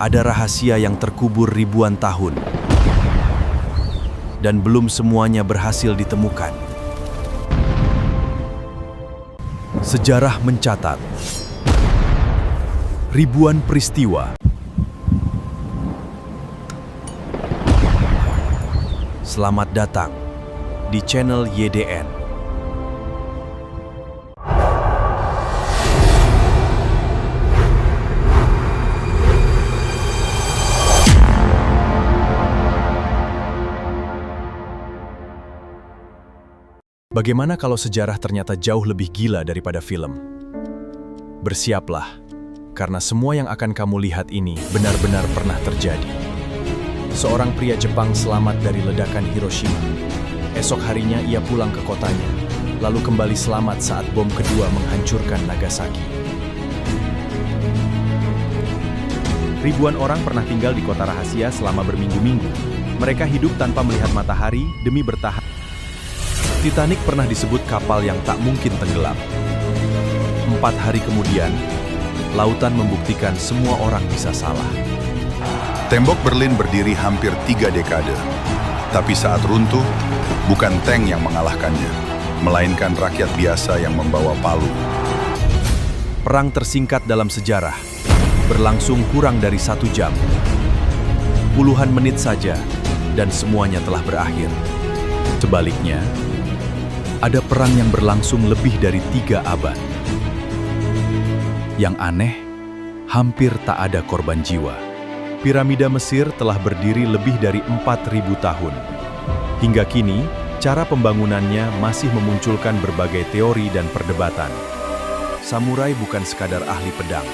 Ada rahasia yang terkubur ribuan tahun, dan belum semuanya berhasil ditemukan. Sejarah mencatat ribuan peristiwa. Selamat datang di channel YDN. Bagaimana kalau sejarah ternyata jauh lebih gila daripada film? Bersiaplah, karena semua yang akan kamu lihat ini benar-benar pernah terjadi. Seorang pria Jepang selamat dari ledakan Hiroshima. Esok harinya ia pulang ke kotanya, lalu kembali selamat saat bom kedua menghancurkan Nagasaki. Ribuan orang pernah tinggal di kota rahasia selama berminggu-minggu. Mereka hidup tanpa melihat matahari demi bertahan. Titanic pernah disebut kapal yang tak mungkin tenggelam. 4 hari kemudian, lautan membuktikan semua orang bisa salah. Tembok Berlin berdiri hampir 3 dekade. Tapi saat runtuh, bukan tank yang mengalahkannya, melainkan rakyat biasa yang membawa palu. Perang tersingkat dalam sejarah, berlangsung kurang dari 1 jam. Puluhan menit saja, dan semuanya telah berakhir. Sebaliknya, ada perang yang berlangsung lebih dari 3 abad. Yang aneh, hampir tak ada korban jiwa. Piramida Mesir telah berdiri lebih dari 4.000 tahun. Hingga kini, cara pembangunannya masih memunculkan berbagai teori dan perdebatan. Samurai bukan sekadar ahli pedang.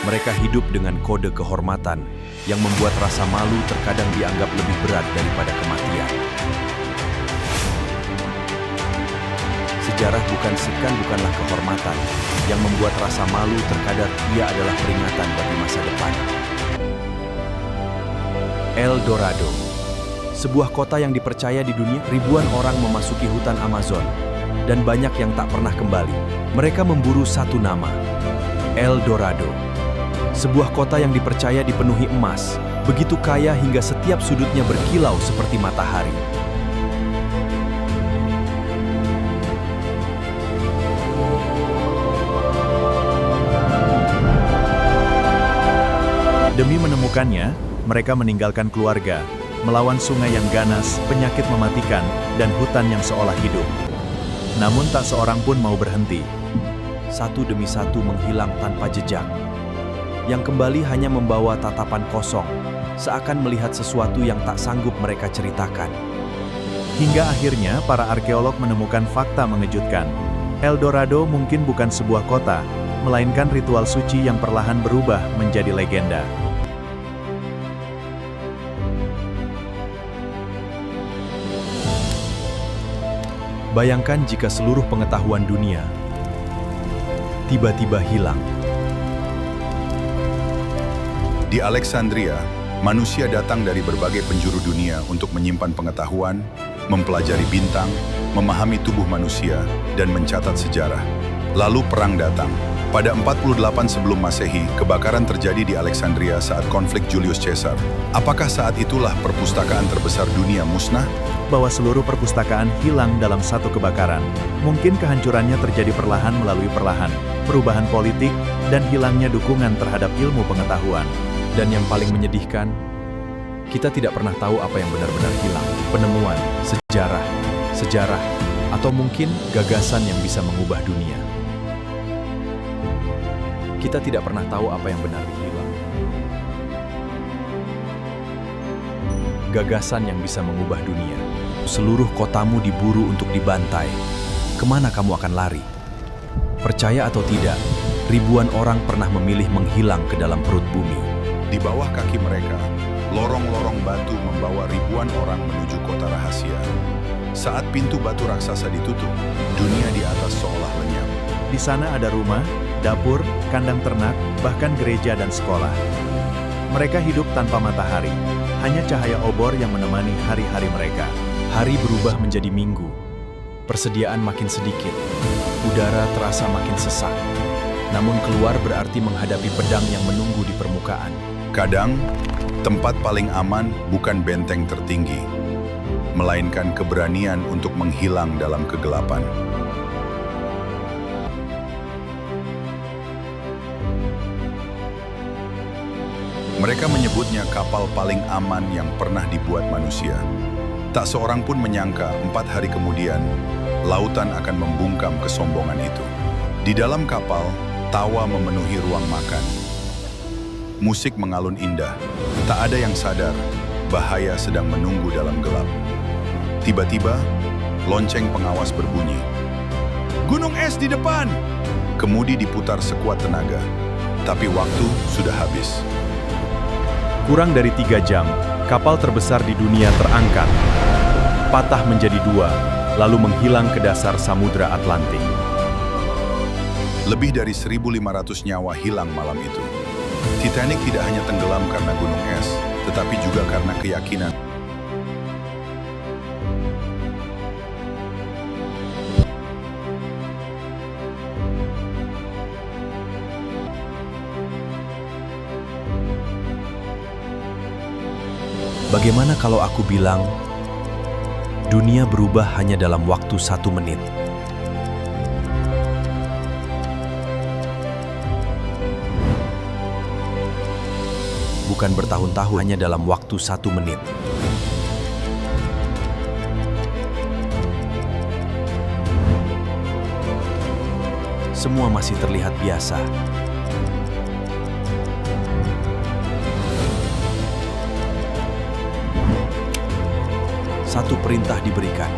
Mereka hidup dengan kode kehormatan yang membuat rasa malu terkadang dianggap lebih berat daripada kematian. Sejarah bukanlah kehormatan, yang membuat rasa malu terkadang ia adalah peringatan bagi masa depan. El Dorado, sebuah kota yang dipercaya di dunia. Ribuan orang memasuki hutan Amazon, dan banyak yang tak pernah kembali. Mereka memburu satu nama, El Dorado. Sebuah kota yang dipercaya dipenuhi emas, begitu kaya hingga setiap sudutnya berkilau seperti matahari. Demi menemukannya, mereka meninggalkan keluarga, melawan sungai yang ganas, penyakit mematikan, dan hutan yang seolah hidup. Namun tak seorang pun mau berhenti. Satu demi satu menghilang tanpa jejak. Yang kembali hanya membawa tatapan kosong, seakan melihat sesuatu yang tak sanggup mereka ceritakan. Hingga akhirnya para arkeolog menemukan fakta mengejutkan. El Dorado mungkin bukan sebuah kota, melainkan ritual suci yang perlahan berubah menjadi legenda. Bayangkan jika seluruh pengetahuan dunia tiba-tiba hilang. Di Alexandria, manusia datang dari berbagai penjuru dunia untuk menyimpan pengetahuan, mempelajari bintang, memahami tubuh manusia, dan mencatat sejarah. Lalu perang datang. Pada 48 sebelum Masehi, kebakaran terjadi di Alexandria saat konflik Julius Caesar. Apakah saat itulah perpustakaan terbesar dunia musnah? Bahwa seluruh perpustakaan hilang dalam satu kebakaran. Mungkin kehancurannya terjadi perlahan melalui perubahan politik, dan hilangnya dukungan terhadap ilmu pengetahuan. Dan yang paling menyedihkan, kita tidak pernah tahu apa yang benar-benar hilang. Penemuan, sejarah, atau mungkin gagasan yang bisa mengubah dunia. Kita tidak pernah tahu apa yang benar hilang. Gagasan yang bisa mengubah dunia. Seluruh kotamu diburu untuk dibantai. Kemana kamu akan lari? Percaya atau tidak, ribuan orang pernah memilih menghilang ke dalam perut bumi. Di bawah kaki mereka, lorong-lorong batu membawa ribuan orang menuju kota rahasia. Saat pintu batu raksasa ditutup, dunia di atas seolah lenyap. Di sana ada rumah, dapur, kandang ternak, bahkan gereja dan sekolah. Mereka hidup tanpa matahari, hanya cahaya obor yang menemani hari-hari mereka. Hari berubah menjadi minggu, persediaan makin sedikit, udara terasa makin sesak. Namun keluar berarti menghadapi pedang yang menunggu di permukaan. Kadang, tempat paling aman bukan benteng tertinggi, melainkan keberanian untuk menghilang dalam kegelapan. Mereka menyebutnya kapal paling aman yang pernah dibuat manusia. Tak seorang pun menyangka 4 hari kemudian, lautan akan membungkam kesombongan itu. Di dalam kapal, tawa memenuhi ruang makan. Musik mengalun indah. Tak ada yang sadar, bahaya sedang menunggu dalam gelap. Tiba-tiba, lonceng pengawas berbunyi. "Gunung es di depan!" Kemudi diputar sekuat tenaga, tapi waktu sudah habis. Kurang dari 3 jam, kapal terbesar di dunia terangkat, patah menjadi 2, lalu menghilang ke dasar Samudra Atlantik. Lebih dari 1.500 nyawa hilang malam itu. Titanic tidak hanya tenggelam karena gunung es, tetapi juga karena keyakinan. Bagaimana kalau aku bilang, dunia berubah hanya dalam waktu 1 menit? Bukan bertahun-tahun, hanya dalam waktu 1 menit. Semua masih terlihat biasa. Satu perintah diberikan.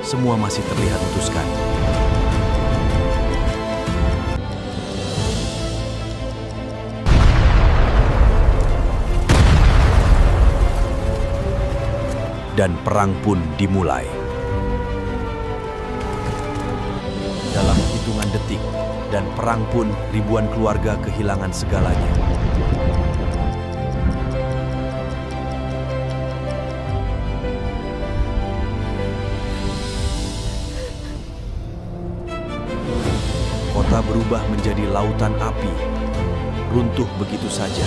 Semua masih terlihat memutuskan. Dan perang pun dimulai. Dalam hitungan detik, dan perang pun ribuan keluarga kehilangan segalanya. Kota berubah menjadi lautan api, runtuh begitu saja.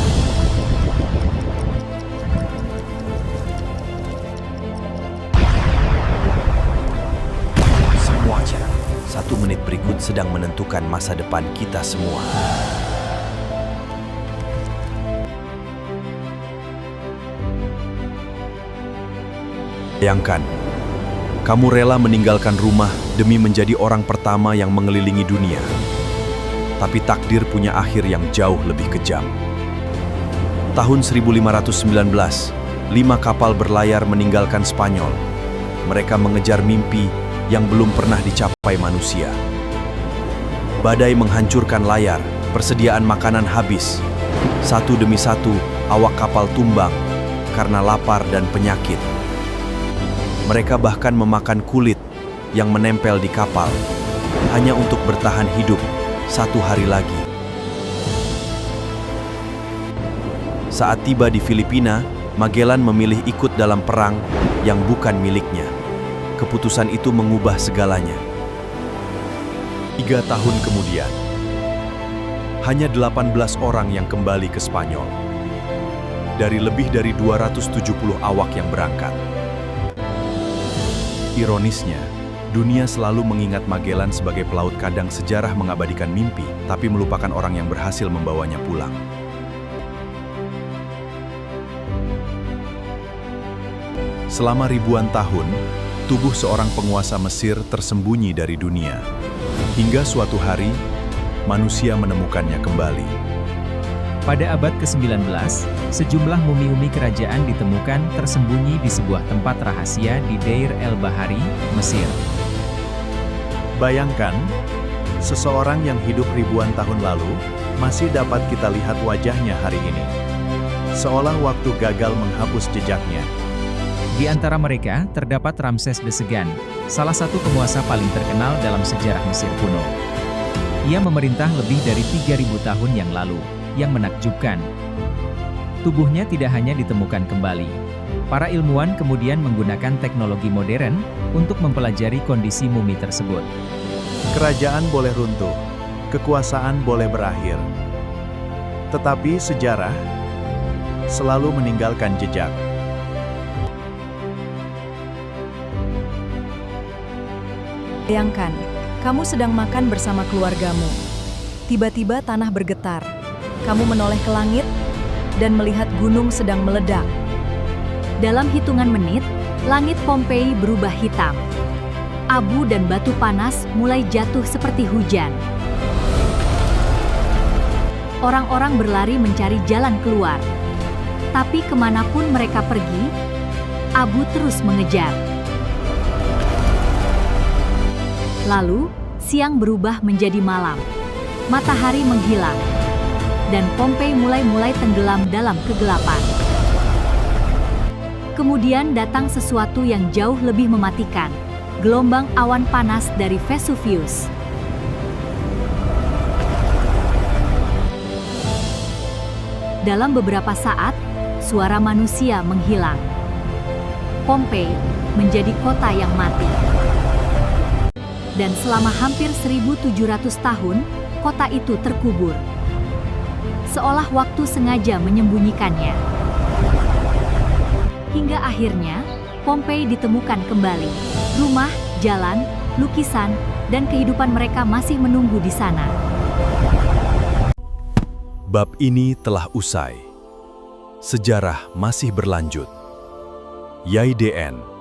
Semuanya 1 menit berikut sedang menentukan masa depan kita semua. Bayangkan, kamu rela meninggalkan rumah demi menjadi orang pertama yang mengelilingi dunia. Tapi takdir punya akhir yang jauh lebih kejam. Tahun 1519, 5 kapal berlayar meninggalkan Spanyol. Mereka mengejar mimpi yang belum pernah dicapai manusia. Badai menghancurkan layar, persediaan makanan habis. Satu demi satu, awak kapal tumbang karena lapar dan penyakit. Mereka bahkan memakan kulit yang menempel di kapal, hanya untuk bertahan hidup 1 hari lagi. Saat tiba di Filipina, Magellan memilih ikut dalam perang yang bukan miliknya. Keputusan itu mengubah segalanya. 3 tahun kemudian, hanya 18 orang yang kembali ke Spanyol. Dari lebih dari 270 awak yang berangkat. Ironisnya, dunia selalu mengingat Magellan sebagai pelaut kadang sejarah mengabadikan mimpi, tapi melupakan orang yang berhasil membawanya pulang. Selama ribuan tahun, tubuh seorang penguasa Mesir tersembunyi dari dunia. Hingga suatu hari, manusia menemukannya kembali. Pada abad ke-19, sejumlah mumi-mumi kerajaan ditemukan tersembunyi di sebuah tempat rahasia di Deir el-Bahari, Mesir. Bayangkan, seseorang yang hidup ribuan tahun lalu, masih dapat kita lihat wajahnya hari ini. Seolah waktu gagal menghapus jejaknya. Di antara mereka, terdapat Ramses Desegan, salah satu penguasa paling terkenal dalam sejarah Mesir kuno. Ia memerintah lebih dari 3.000 tahun yang lalu, yang menakjubkan. Tubuhnya tidak hanya ditemukan kembali, Para ilmuwan kemudian menggunakan teknologi modern untuk mempelajari kondisi mumi tersebut. Kerajaan boleh runtuh, kekuasaan boleh berakhir. Tetapi sejarah selalu meninggalkan jejak. Bayangkan, kamu sedang makan bersama keluargamu. Tiba-tiba tanah bergetar. Kamu menoleh ke langit dan melihat gunung sedang meledak. Dalam hitungan menit, langit Pompei berubah hitam. Abu dan batu panas mulai jatuh seperti hujan. Orang-orang berlari mencari jalan keluar. Tapi kemanapun mereka pergi, abu terus mengejar. Lalu, siang berubah menjadi malam. Matahari menghilang. Dan Pompei mulai tenggelam dalam kegelapan. Kemudian datang sesuatu yang jauh lebih mematikan. Gelombang awan panas dari Vesuvius. Dalam beberapa saat, suara manusia menghilang. Pompei menjadi kota yang mati. Dan selama hampir 1.700 tahun, kota itu terkubur. Seolah waktu sengaja menyembunyikannya. Hingga akhirnya, Pompei ditemukan kembali. Rumah, jalan, lukisan, dan kehidupan mereka masih menunggu di sana. Bab ini telah usai. Sejarah masih berlanjut. YDN